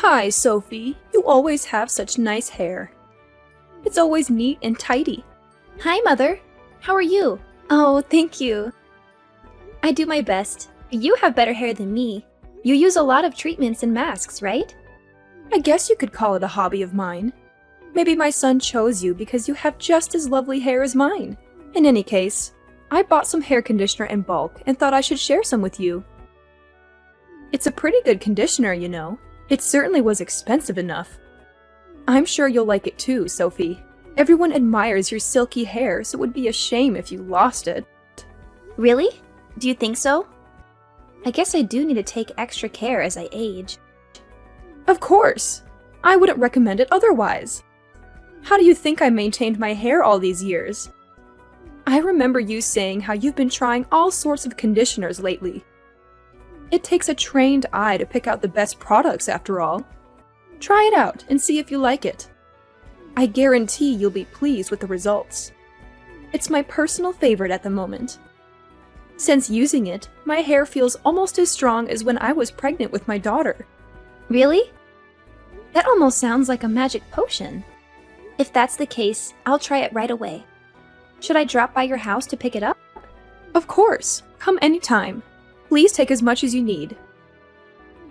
Hi, Sophie. You always have such nice hair. It's always neat and tidy. Hi, Mother. How are you? Oh, thank you. I do my best. You have better hair than me. You use a lot of treatments and masks, right? I guess you could call it a hobby of mine. Maybe my son chose you because you have just as lovely hair as mine. In any case, I bought some hair conditioner in bulk and thought I should share some with you. It's a pretty good conditioner, you know. It certainly was expensive enough. I'm sure you'll like it too, Sophie. Everyone admires your silky hair, so it would be a shame if you lost it. Really? Do you think so? I guess I do need to take extra care as I age. Of course! I wouldn't recommend it otherwise. How do you think I maintained my hair all these years? I remember you saying how you've been trying all sorts of conditioners lately. It takes a trained eye to pick out the best products after all. Try it out and see if you like it. I guarantee you'll be pleased with the results. It's my personal favorite at the moment. Since using it, my hair feels almost as strong as when I was pregnant with my daughter. Really? That almost sounds like a magic potion. If that's the case, I'll try it right away. Should I drop by your house to pick it up? Of course, come anytime. Please take as much as you need.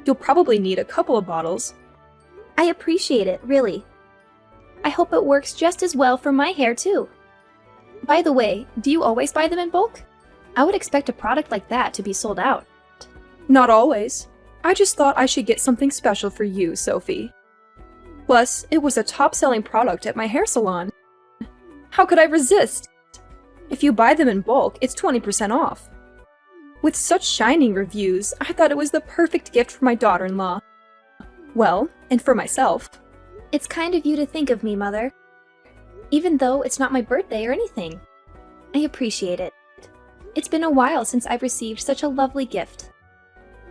You'll probably need a couple of bottles. I appreciate it, really. I hope it works just as well for my hair too. By the way, do you always buy them in bulk? I would expect a product like that to be sold out. Not always. I just thought I should get something special for you, Sophie. Plus, it was a top-selling product at my hair salon. How could I resist? If you buy them in bulk, it's 20% off. With such shining reviews, I thought it was the perfect gift for my daughter-in-law. Well, and for myself. It's kind of you to think of me, Mother. Even though it's not my birthday or anything. I appreciate it. It's been a while since I've received such a lovely gift.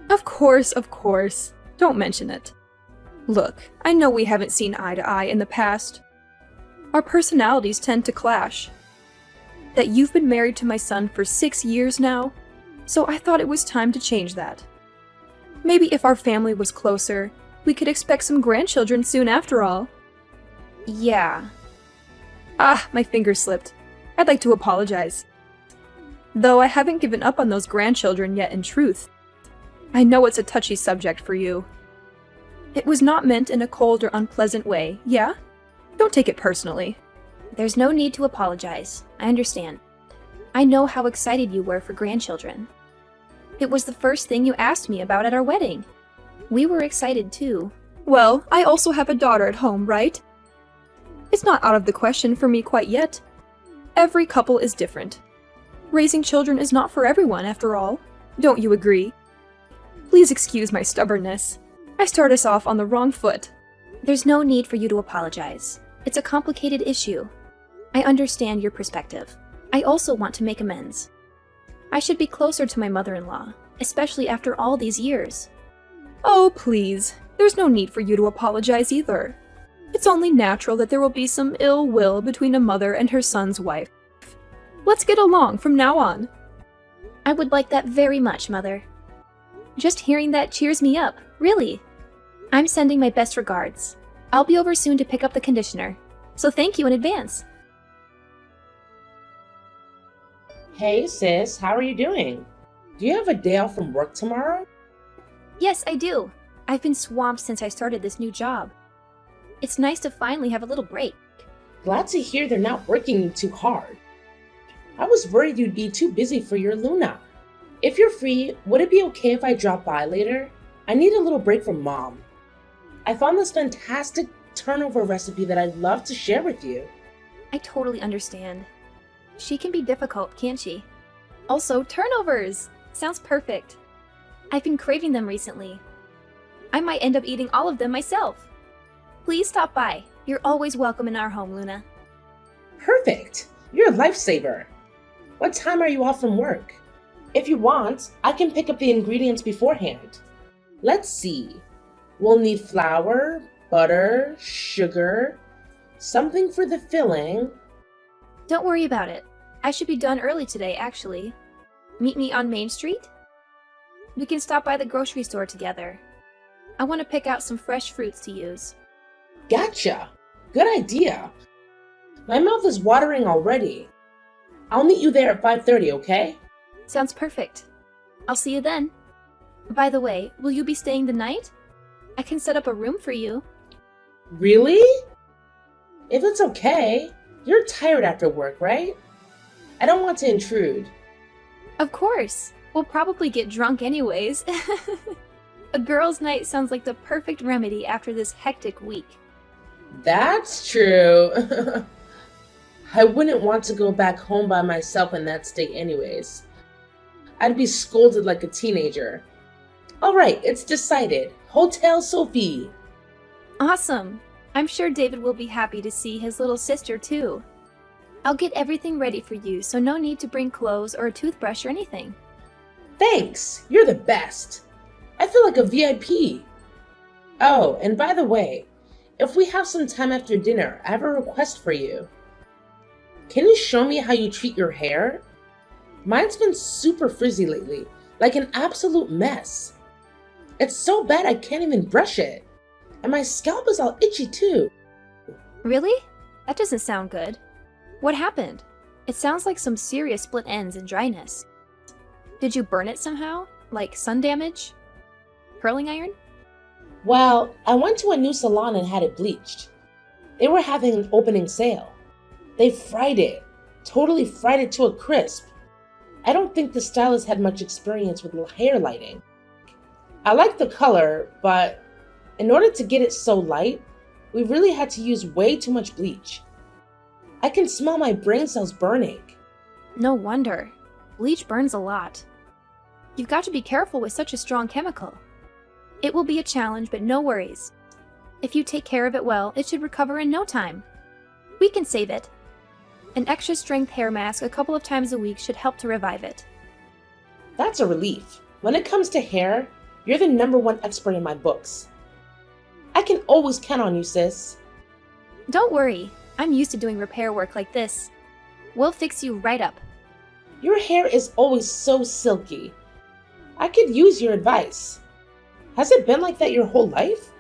Of course, of course. Don't mention it. Look, I know we haven't seen eye to eye in the past. Our personalities tend to clash. That you've been married to my son for 6 years now, so I thought it was time to change that. Maybe if our family was closer, we could expect some grandchildren soon after all. Yeah. Ah, my finger slipped. I'd like to apologize. Though I haven't given up on those grandchildren yet in truth. I know it's a touchy subject for you. It was not meant in a cold or unpleasant way, yeah? Don't take it personally. There's no need to apologize. I understand. I know how excited you were for grandchildren. It was the first thing you asked me about at our wedding. We were excited too. Well, I also have a daughter at home, right? It's not out of the question for me quite yet. Every couple is different. Raising children is not for everyone, after all. Don't you agree? Please excuse my stubbornness. I start us off on the wrong foot. There's no need for you to apologize. It's a complicated issue. I understand your perspective. I also want to make amends. I should be closer to my mother-in-law, especially after all these years. Oh, please. There's no need for you to apologize either. It's only natural that there will be some ill will between a mother and her son's wife. Let's get along from now on. I would like that very much, Mother. Just hearing that cheers me up, really. I'm sending my best regards. I'll be over soon to pick up the conditioner, so thank you in advance. Hey sis, how are you doing? Do you have a day off from work tomorrow? Yes, I do. I've been swamped since I started this new job. It's nice to finally have a little break. Glad to hear they're not working you too hard. I was worried you'd be too busy for your Luna. If you're free, would it be okay if I drop by later? I need a little break from Mom. I found this fantastic turnover recipe that I'd love to share with you. I totally understand. She can be difficult, can't she? Also, turnovers! Sounds perfect. I've been craving them recently. I might end up eating all of them myself. Please stop by. You're always welcome in our home, Luna. Perfect! You're a lifesaver. What time are you off from work? If you want, I can pick up the ingredients beforehand. Let's see. We'll need flour, butter, sugar, something for the filling. Don't worry about it. I should be done early today, actually. Meet me on Main Street? We can stop by the grocery store together. I want to pick out some fresh fruits to use. Gotcha. Good idea. My mouth is watering already. I'll meet you there at 5:30, okay? Sounds perfect. I'll see you then. By the way, will you be staying the night? I can set up a room for you. Really? If it's okay. You're tired after work, right? I don't want to intrude. Of course. We'll probably get drunk anyways. A girls' night sounds like the perfect remedy after this hectic week. That's true. I wouldn't want to go back home by myself in that state anyways. I'd be scolded like a teenager. All right, it's decided. Hotel Sophie. Awesome. I'm sure David will be happy to see his little sister too. I'll get everything ready for you, so no need to bring clothes or a toothbrush or anything. Thanks. You're the best. I feel like a VIP. Oh, and by the way, if we have some time after dinner, I have a request for you. Can you show me how you treat your hair? Mine's been super frizzy lately, like an absolute mess. It's so bad I can't even brush it. And my scalp is all itchy too. Really? That doesn't sound good. What happened? It sounds like some serious split ends and dryness. Did you burn it somehow? Like sun damage? Curling iron? Well, I went to a new salon and had it bleached. They were having an opening sale. They fried it. Totally fried it to a crisp. I don't think the stylist had much experience with hair lighting. I like the color, but in order to get it so light, we really had to use way too much bleach. I can smell my brain cells burning. No wonder. Bleach burns a lot. You've got to be careful with such a strong chemical. It will be a challenge, but no worries. If you take care of it well, it should recover in no time. We can save it. An extra strength hair mask a couple of times a week should help to revive it. That's a relief. When it comes to hair, you're the #1 expert in my books. I can always count on you, sis. Don't worry, I'm used to doing repair work like this. We'll fix you right up. Your hair is always so silky. I could use your advice. Has it been like that your whole life?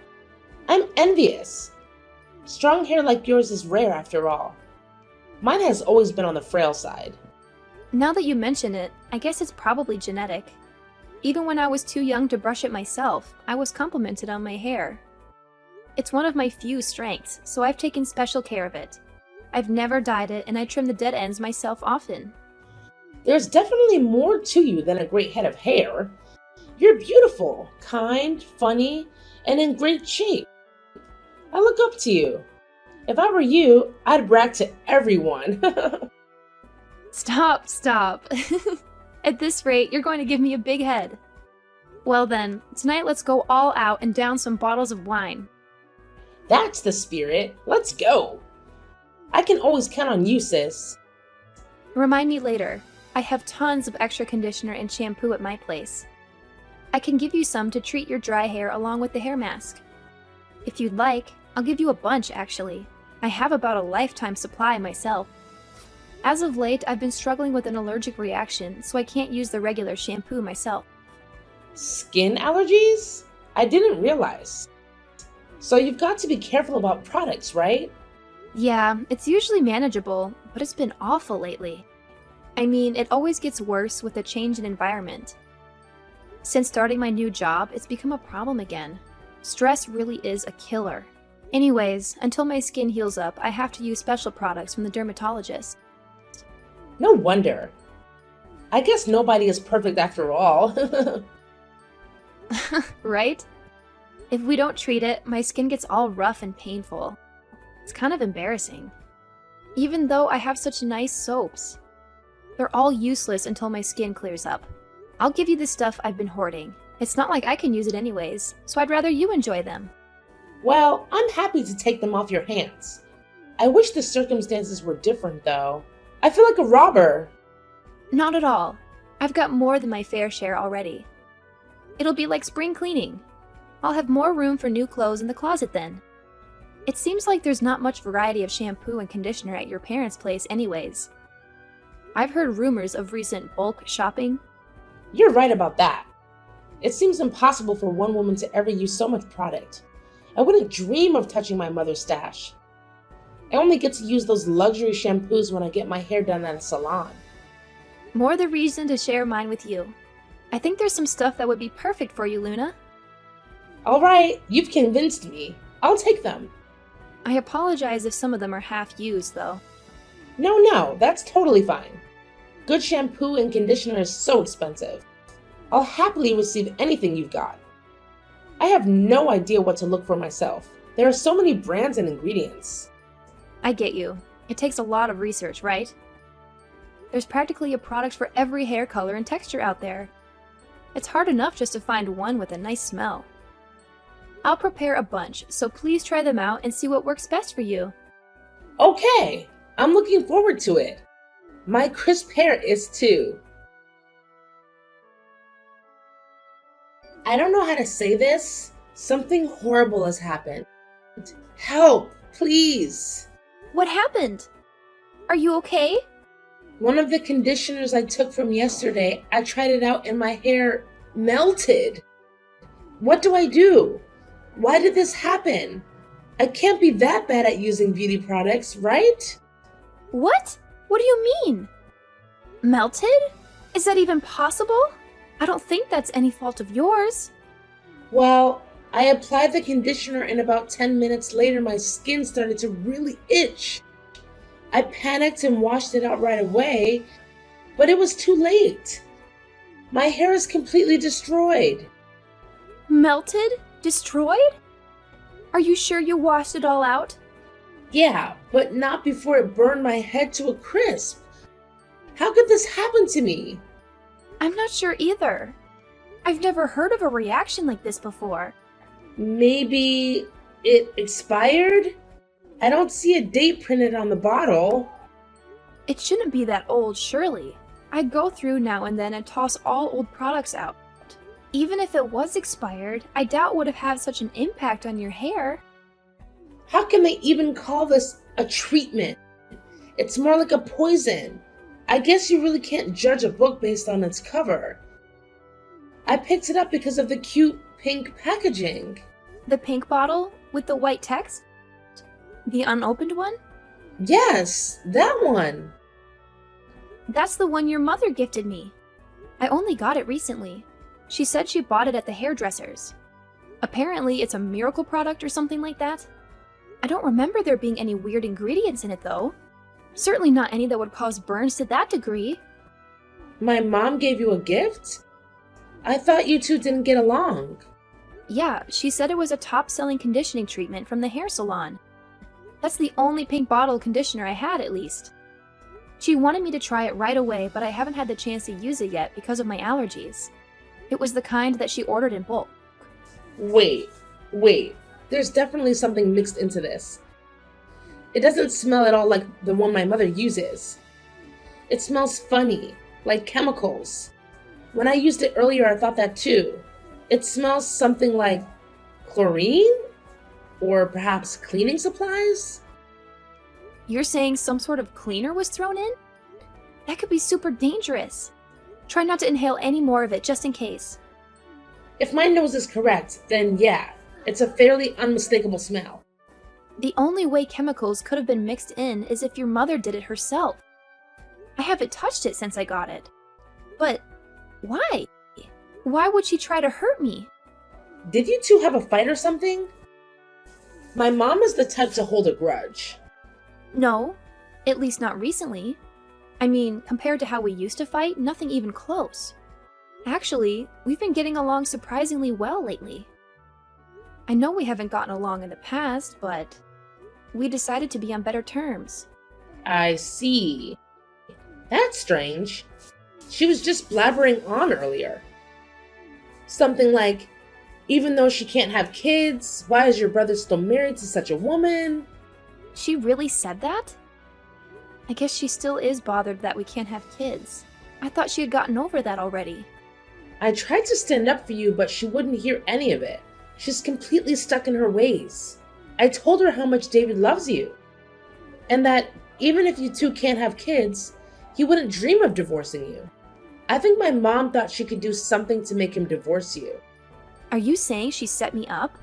I'm envious. Strong hair like yours is rare after all. Mine has always been on the frail side. Now that you mention it, I guess it's probably genetic. Even when I was too young to brush it myself, I was complimented on my hair. It's one of my few strengths, so I've taken special care of it. I've never dyed it, and I trim the dead ends myself often. There's definitely more to you than a great head of hair. You're beautiful, kind, funny, and in great shape. I look up to you. If I were you, I'd brag to everyone. Stop. At this rate, you're going to give me a big head. Well then, tonight let's go all out and down some bottles of wine. That's the spirit. Let's go. I can always count on you, sis. Remind me later. I have tons of extra conditioner and shampoo at my place. I can give you some to treat your dry hair along with the hair mask. If you'd like, I'll give you a bunch actually. I have about a lifetime supply myself. As of late, I've been struggling with an allergic reaction, so I can't use the regular shampoo myself. Skin allergies? I didn't realize. So you've got to be careful about products, right? Yeah, it's usually manageable, but it's been awful lately. I mean, it always gets worse with a change in environment. Since starting my new job, it's become a problem again. Stress really is a killer. Anyways, until my skin heals up, I have to use special products from the dermatologist. No wonder. I guess nobody is perfect after all. Right? If we don't treat it, my skin gets all rough and painful. It's kind of embarrassing. Even though I have such nice soaps. They're all useless until my skin clears up. I'll give you the stuff I've been hoarding. It's not like I can use it anyways, so I'd rather you enjoy them. Well, I'm happy to take them off your hands. I wish the circumstances were different, though. I feel like a robber. Not at all. I've got more than my fair share already. It'll be like spring cleaning. I'll have more room for new clothes in the closet then. It seems like there's not much variety of shampoo and conditioner at your parents' place anyways. I've heard rumors of recent bulk shopping. You're right about that. It seems impossible for one woman to ever use so much product. I wouldn't dream of touching my mother's stash. I only get to use those luxury shampoos when I get my hair done at a salon. More the reason to share mine with you. I think there's some stuff that would be perfect for you, Luna. All right, you've convinced me. I'll take them. I apologize if some of them are half used, though. No, that's totally fine. Good shampoo and conditioner is so expensive. I'll happily receive anything you've got. I have no idea what to look for myself. There are so many brands and ingredients. I get you. It takes a lot of research, right? There's practically a product for every hair color and texture out there. It's hard enough just to find one with a nice smell. I'll prepare a bunch, so please try them out and see what works best for you. Okay, I'm looking forward to it. My crisp hair is too. I don't know how to say this. Something horrible has happened. Help, please. What happened? Are you okay? One of the conditioners I took from yesterday, I tried it out and my hair melted. What do I do? Why did this happen? I can't be that bad at using beauty products, right? What? What do you mean? Melted? Is that even possible? I don't think that's any fault of yours. Well, I applied the conditioner and about 10 minutes later my skin started to really itch. I panicked and washed it out right away, but it was too late. My hair is completely destroyed. Melted? Destroyed? Are you sure you washed it all out? Yeah, but not before it burned my head to a crisp. How could this happen to me? I'm not sure either. I've never heard of a reaction like this before. Maybe it expired? I don't see a date printed on the bottle. It shouldn't be that old, surely. I go through now and then and toss all old products out. Even if it was expired, I doubt it would have had such an impact on your hair. How can they even call this a treatment? It's more like a poison. I guess you really can't judge a book based on its cover. I picked it up because of the cute pink packaging. The pink bottle with the white text? The unopened one? Yes, that one. That's the one your mother gifted me. I only got it recently. She said she bought it at the hairdresser's. Apparently, it's a miracle product or something like that. I don't remember there being any weird ingredients in it, though. Certainly not any that would cause burns to that degree. My mom gave you a gift? I thought you two didn't get along. Yeah, she said it was a top-selling conditioning treatment from the hair salon. That's the only pink bottle conditioner I had, at least. She wanted me to try it right away, but I haven't had the chance to use it yet because of my allergies. It was the kind that she ordered in bulk. Wait. There's definitely something mixed into this. It doesn't smell at all like the one my mother uses. It smells funny, like chemicals. When I used it earlier, I thought that too. It smells something like chlorine? Or perhaps cleaning supplies? You're saying some sort of cleaner was thrown in? That could be super dangerous. Try not to inhale any more of it, just in case. If my nose is correct, then yeah, it's a fairly unmistakable smell. The only way chemicals could have been mixed in is if your mother did it herself. I haven't touched it since I got it. But why? Why would she try to hurt me? Did you two have a fight or something? My mom is the type to hold a grudge. No, at least not recently. I mean, compared to how we used to fight, nothing even close. Actually, we've been getting along surprisingly well lately. I know we haven't gotten along in the past, but we decided to be on better terms. I see. That's strange. She was just blabbering on earlier. Something like, even though she can't have kids, why is your brother still married to such a woman? She really said that? I guess she still is bothered that we can't have kids. I thought she had gotten over that already. I tried to stand up for you, but she wouldn't hear any of it. She's completely stuck in her ways. I told her how much David loves you, and that even if you two can't have kids, he wouldn't dream of divorcing you. I think my mom thought she could do something to make him divorce you. Are you saying she set me up?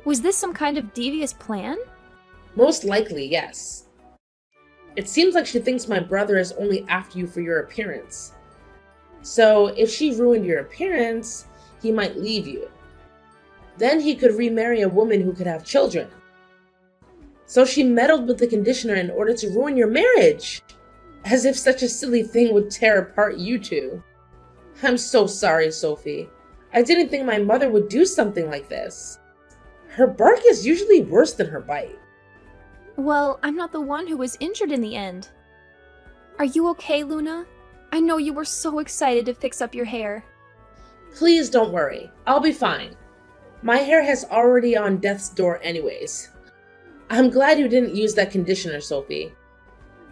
Was this some kind of devious plan? Most likely, yes. It seems like she thinks my brother is only after you for your appearance. So if she ruined your appearance, he might leave you. Then he could remarry a woman who could have children. So she meddled with the conditioner in order to ruin your marriage. As if such a silly thing would tear apart you two. I'm so sorry, Sophie. I didn't think my mother would do something like this. Her bark is usually worse than her bite. Well, I'm not the one who was injured in the end. Are you okay, Luna? I know you were so excited to fix up your hair. Please don't worry. I'll be fine. My hair has already on death's door anyways. I'm glad you didn't use that conditioner, Sophie.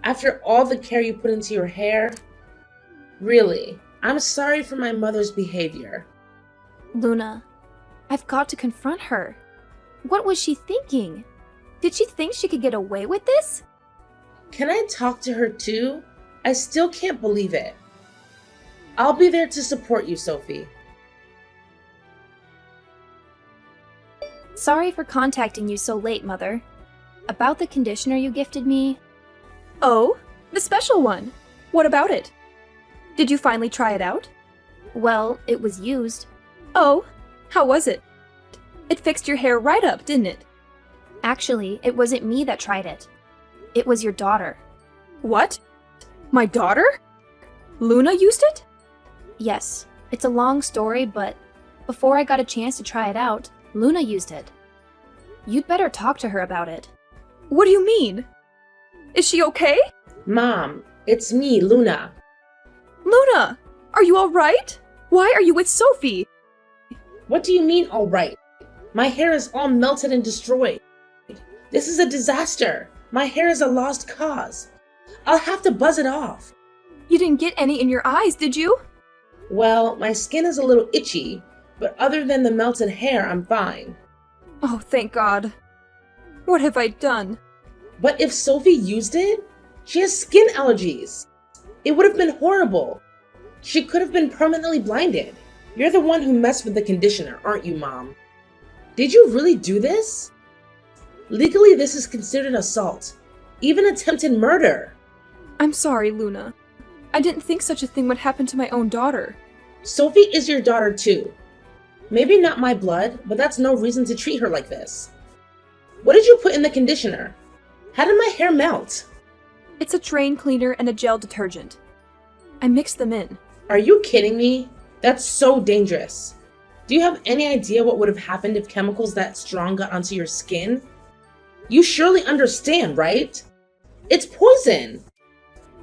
After all the care you put into your hair, really, I'm sorry for my mother's behavior. Luna, I've got to confront her. What was she thinking? Did she think she could get away with this? Can I talk to her too? I still can't believe it. I'll be there to support you, Sophie. Sorry for contacting you so late, Mother. About the conditioner you gifted me, Oh, the special one. What about it? Did you finally try it out? well, it was used. Oh, how was it? It fixed your hair right up, didn't it? Actually, it wasn't me that tried it. It was your daughter. What? My daughter? Luna used it? Yes, it's a long story, but before I got a chance to try it out, Luna used it. You'd better talk to her about it. What do you mean? Is she okay? Mom, it's me, Luna. Luna, are you all right? Why are you with Sophie? What do you mean, all right? My hair is all melted and destroyed. This is a disaster. My hair is a lost cause. I'll have to buzz it off. You didn't get any in your eyes, did you? Well, my skin is a little itchy, but other than the melted hair, I'm fine. Oh, thank God. What have I done? But if Sophie used it, she has skin allergies. It would have been horrible. She could have been permanently blinded. You're the one who messed with the conditioner, aren't you, Mom? Did you really do this? Legally, this is considered assault, even attempted murder. I'm sorry, Luna. I didn't think such a thing would happen to my own daughter. Sophie is your daughter too. Maybe not my blood, but that's no reason to treat her like this. What did you put in the conditioner? How did my hair melt? It's a drain cleaner and a gel detergent. I mixed them in. Are you kidding me? That's so dangerous. Do you have any idea what would have happened if chemicals that strong got onto your skin? You surely understand, right? It's poison.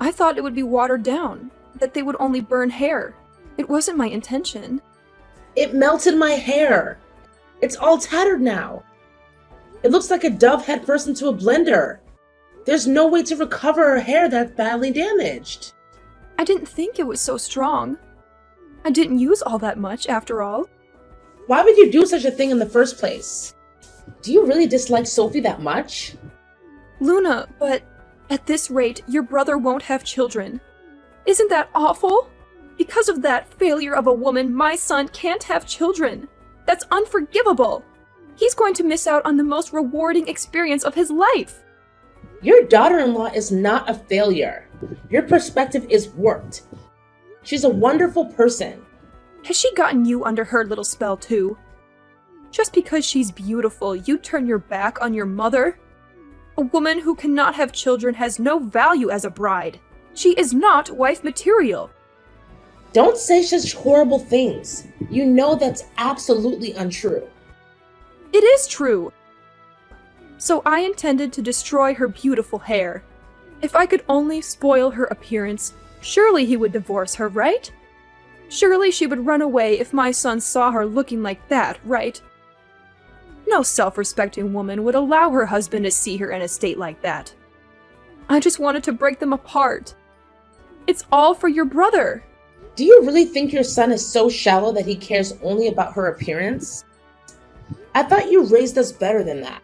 I thought it would be watered down, that they would only burn hair. It wasn't my intention. It melted my hair. It's all tattered now. It looks like a dove head first into a blender. There's no way to recover her hair that's badly damaged. I didn't think it was so strong. I didn't use all that much, after all. Why would you do such a thing in the first place? Do you really dislike Sophie that much? Luna, but at this rate, your brother won't have children. Isn't that awful? Because of that failure of a woman, my son can't have children. That's unforgivable. He's going to miss out on the most rewarding experience of his life. Your daughter-in-law is not a failure. Your perspective is warped. She's a wonderful person. Has she gotten you under her little spell too? Just because she's beautiful, you turn your back on your mother? A woman who cannot have children has no value as a bride. She is not wife material. Don't say such horrible things. You know that's absolutely untrue. It is true. So I intended to destroy her beautiful hair. If I could only spoil her appearance, surely he would divorce her, right? Surely she would run away if my son saw her looking like that, right? No self-respecting woman would allow her husband to see her in a state like that. I just wanted to break them apart. It's all for your brother. Do you really think your son is so shallow that he cares only about her appearance? I thought you raised us better than that.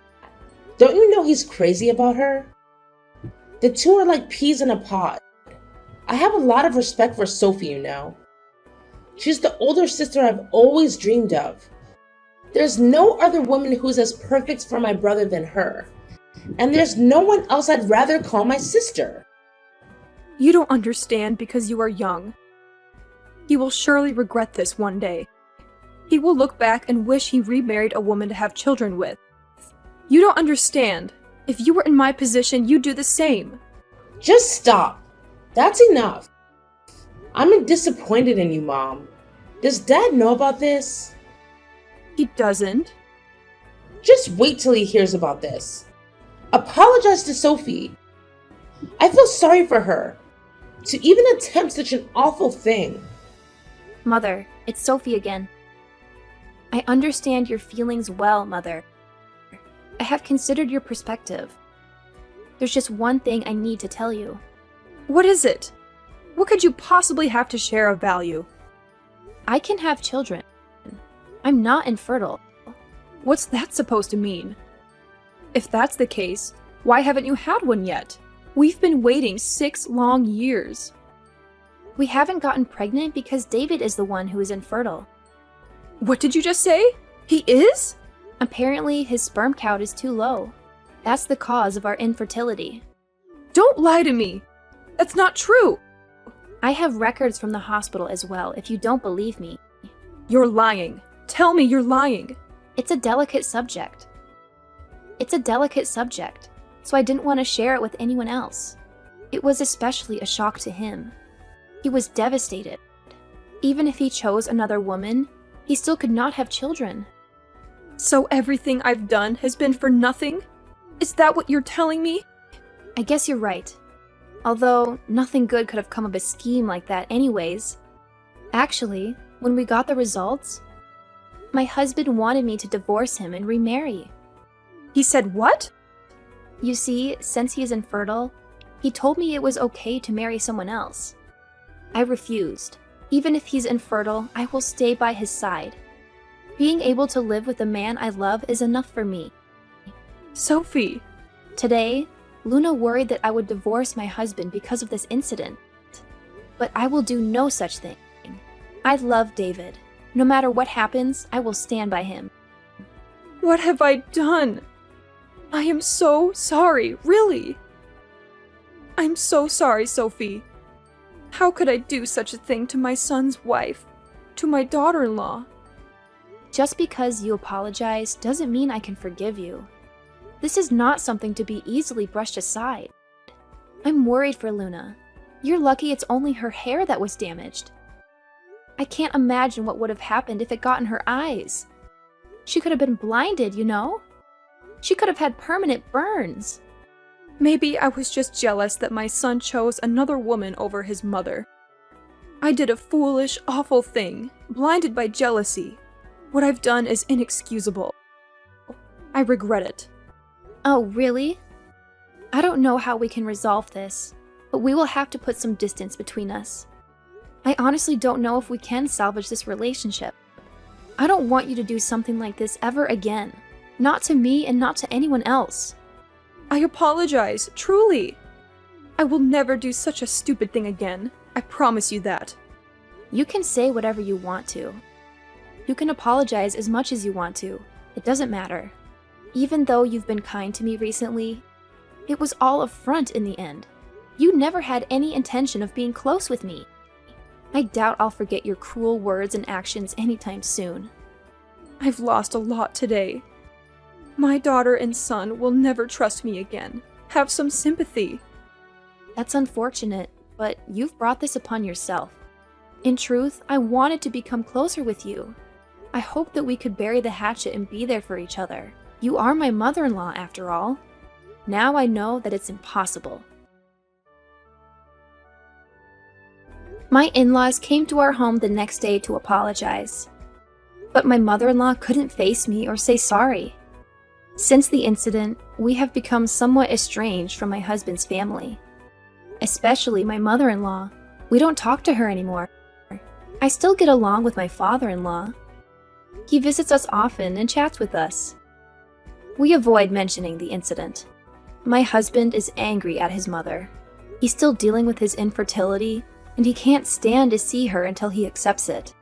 Don't you know he's crazy about her? The two are like peas in a pod. I have a lot of respect for Sophie, you know. She's the older sister I've always dreamed of. There's no other woman who's as perfect for my brother than her. And there's no one else I'd rather call my sister. You don't understand because you are young. He will surely regret this one day. He will look back and wish he remarried a woman to have children with. You don't understand. If you were in my position, you'd do the same. Just stop. That's enough. I'm disappointed in you, Mom. Does Dad know about this? He doesn't. Just wait till he hears about this. Apologize to Sophie. I feel sorry for her. To even attempt such an awful thing. Mother, it's Sophie again. I understand your feelings well, Mother. I have considered your perspective. There's just one thing I need to tell you. What is it? What could you possibly have to share of value? I can have children. I'm not infertile. What's that supposed to mean? If that's the case, why haven't you had one yet? We've been waiting 6 long years. We haven't gotten pregnant because David is the one who is infertile. What did you just say? He is? Apparently, his sperm count is too low. That's the cause of our infertility. Don't lie to me. That's not true. I have records from the hospital as well, if you don't believe me. You're lying. Tell me you're lying. It's a delicate subject. So I didn't want to share it with anyone else. It was especially a shock to him. He was devastated. Even if he chose another woman, he still could not have children. So everything I've done has been for nothing? Is that what you're telling me? I guess you're right. Although, nothing good could have come of a scheme like that anyways. Actually, when we got the results, my husband wanted me to divorce him and remarry. He said what? You see, since he is infertile, he told me it was okay to marry someone else. I refused. Even if he's infertile, I will stay by his side. Being able to live with the man I love is enough for me. Sophie. Today, Luna worried that I would divorce my husband because of this incident. But I will do no such thing. I love David. No matter what happens, I will stand by him. What have I done? I am so sorry, really. I'm so sorry, Sophie. How could I do such a thing to my son's wife, to my daughter-in-law? Just because you apologize doesn't mean I can forgive you. This is not something to be easily brushed aside. I'm worried for Luna. You're lucky it's only her hair that was damaged. I can't imagine what would have happened if it got in her eyes. She could have been blinded, you know? She could have had permanent burns. Maybe I was just jealous that my son chose another woman over his mother. I did a foolish, awful thing, blinded by jealousy. What I've done is inexcusable. I regret it. Oh, really? I don't know how we can resolve this, but we will have to put some distance between us. I honestly don't know if we can salvage this relationship. I don't want you to do something like this ever again. Not to me and not to anyone else. I apologize, truly. I will never do such a stupid thing again. I promise you that. You can say whatever you want to. You can apologize as much as you want to. It doesn't matter. Even though you've been kind to me recently, it was all a front in the end. You never had any intention of being close with me. I doubt I'll forget your cruel words and actions anytime soon. I've lost a lot today. My daughter and son will never trust me again. Have some sympathy. That's unfortunate, but you've brought this upon yourself. In truth, I wanted to become closer with you. I hoped that we could bury the hatchet and be there for each other. You are my mother-in-law, after all. Now I know that it's impossible. My in-laws came to our home the next day to apologize. But my mother-in-law couldn't face me or say sorry. Since the incident, we have become somewhat estranged from my husband's family. Especially my mother-in-law. We don't talk to her anymore. I still get along with my father-in-law. He visits us often and chats with us. We avoid mentioning the incident. My husband is angry at his mother. He's still dealing with his infertility, and he can't stand to see her until he accepts it.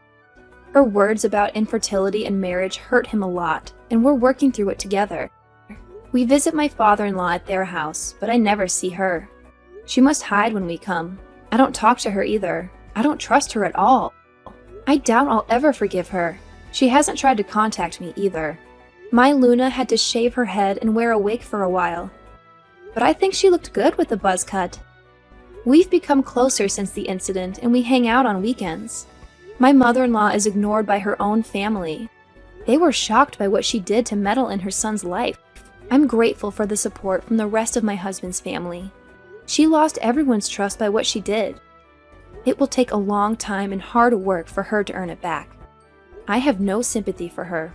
Her words about infertility and marriage hurt him a lot, and we're working through it together. We visit my father-in-law at their house, but I never see her. She must hide when we come. I don't talk to her either. I don't trust her at all. I doubt I'll ever forgive her. She hasn't tried to contact me either. My Luna had to shave her head and wear a wig for a while. But I think she looked good with the buzz cut. We've become closer since the incident, and we hang out on weekends. My mother-in-law is ignored by her own family. They were shocked by what she did to meddle in her son's life. I'm grateful for the support from the rest of my husband's family. She lost everyone's trust by what she did. It will take a long time and hard work for her to earn it back. I have no sympathy for her.